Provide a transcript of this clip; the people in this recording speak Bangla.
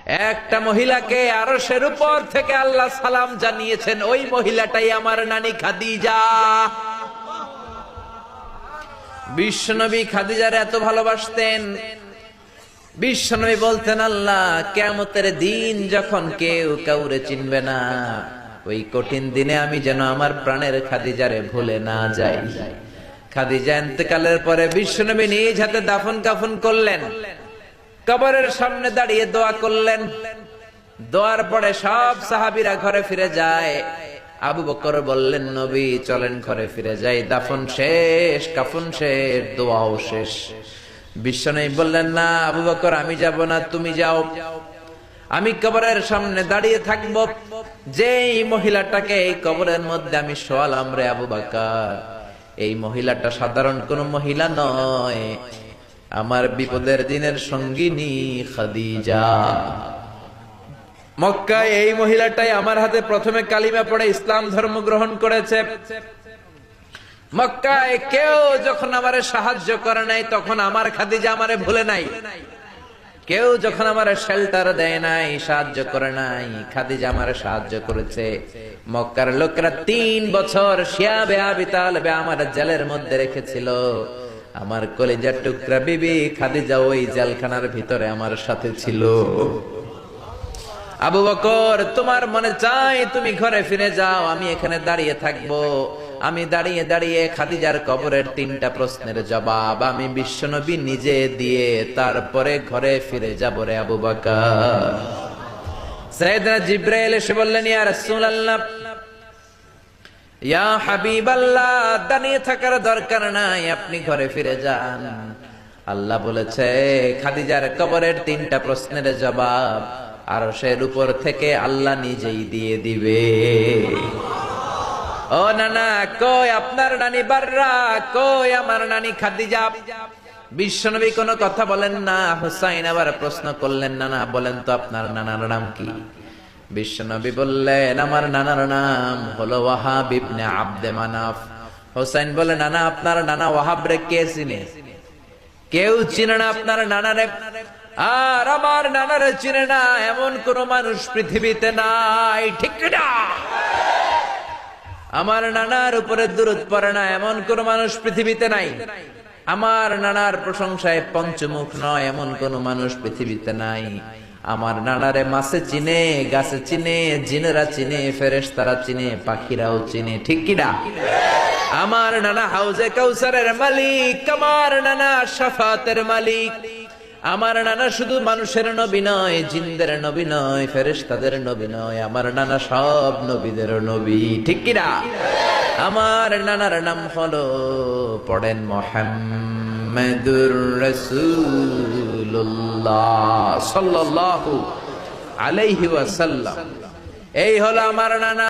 একটা মহিলাকে আরশের উপর থেকে আল্লাহ সালাম জানিয়েছেন, ওই মহিলাটাই আমার নানি খাদিজা। বিশ্বনবী খাদিজার এত ভালোবাসতেন, বিশ্বনবী বলতেন, আল্লাহ কিয়ামতের দিন যখন কেউ কাউরে চিনবে না, ওই কঠিন দিনে আমি যেন আমার প্রাণের খাদিজারে ভুলে না যাই। খাদিজা ইন্তেকালের পরে বিশ্বনবী নিজ হাতে দাফন কাফন করলেন, কবরের সামনে দাঁড়িয়ে দোয়া করলেন। দোয়ার পরে সব সাহাবীরা ঘরে ফিরে যায়। আবু বকর বললেন, নবী চলেন ঘরে ফিরে যাই, দাফন শেষ, কাফন শেষ, দোয়াও শেষ। বিশ্বনবী বললেন, না আবু বকর, আমি যাব না, তুমি যাও। আমি কবরের সামনে দাঁড়িয়ে থাকবো, যেই মহিলাটাকে এই কবরের মধ্যে আমি শোয়ালাম রে আবু বকর, এই মহিলাটা সাধারণ কোন মহিলা নয়, আমার বিপদের দিনের সঙ্গিনী খাদিজা। মক্কায় এই মহিলাটাই আমার হাতে প্রথমে কালিমা পড়ে ইসলাম ধর্ম গ্রহণ করেছে। মক্কায় কেউ যখন আমারে সাহায্য করে নাই, তখন আমার খাদিজা আমারে ভুলে নাই। কেউ যখন আমারে শেল্টার দেয় নাই, সাহায্য করে নাই, খাদিজা আমারে সাহায্য করেছে। মক্কার লোকেরা 3 বছর শিয়াবে আবি তালেবে আমার জেলের মধ্যে রেখেছিল। আমার কলিজার টুকরা বিবি খাদিজা ওই জেলখানার ভিতরে আমার সাথে ছিল। আবু বকর, তোমার মনে চাই তুমি ঘরে ফিরে যাও, আমি এখানে দাঁড়িয়ে থাকবো। আমি দাঁড়িয়ে দাঁড়িয়ে খাদিজার কবরের 3টা প্রশ্নের জবাব আমি বিশ্বনবী নিজে দিয়ে তারপরে ঘরে ফিরে যাব রে আবু বকর। সাইয়েদনা জিবরাইল এসে বললেন, ইয়া রাসূলুল্লাহ, ইয়া হাবিবাল্লাহ, দাঁড়িয়ে থাকার দরকার নাই, আপনি ঘরে ফিরে যান। আল্লাহ বলেছে, খাদিজার কবরের 3টা প্রশ্নের জবাব আরশের উপর থেকে আল্লাহ নিজেই দিয়ে দিবে। ও নানা, কই আপনার নানি বাররা, কই আমার নানি খাদিজা? বিশ্বনবী কোনো কথা বলেন না। হুসাইন আবার প্রশ্ন করলেন, নানা বলেন তো আপনার নানার নাম কি? বিশ্বনবী বললেন, আমার নানার নাম হলো ওয়াহাব ইবনে আব্দে মানাফ। হুসাইন বলে, নানা আপনার নানা ওয়াহাব রে কে চিনে? কেউ চিনে না আপনার নানারে। আর আমার নানারে চিনে না এমন কোন মানুষ পৃথিবীতে নাই, ঠিক না? আমার নানার উপরে দুরূদ পড়ে না এমন কোন মানুষ পৃথিবীতে নাই। আমার নানার প্রশংসায় পঞ্চমুখ নয় এমন কোন মানুষ পৃথিবীতে নাই। আমার নানারে মাছে চিনে, গাছে চিনে, জিনেরা চিনে, ফেরেশতারা চিনে, পাখিরাও চিনে, ঠিক কিনা? আমার নানা হাউজে কাউসারের মালিক, আমার নানা শাফাতের মালিক। আমার নানা শুধু মানুষের নবী নয়, জিনদের নবী নয়, ফেরেশতাদের নবী নয়, আমার নানা সব নবীদের নবী, ঠিক কিনা? আমার নানার নাম হলো, পড়েন, মুহাম্মাদুর রাসূলুল্লাহ সাল্লাল্লাহু আলাইহি ওয়াসাল্লাম। এই হলো আমার নানা।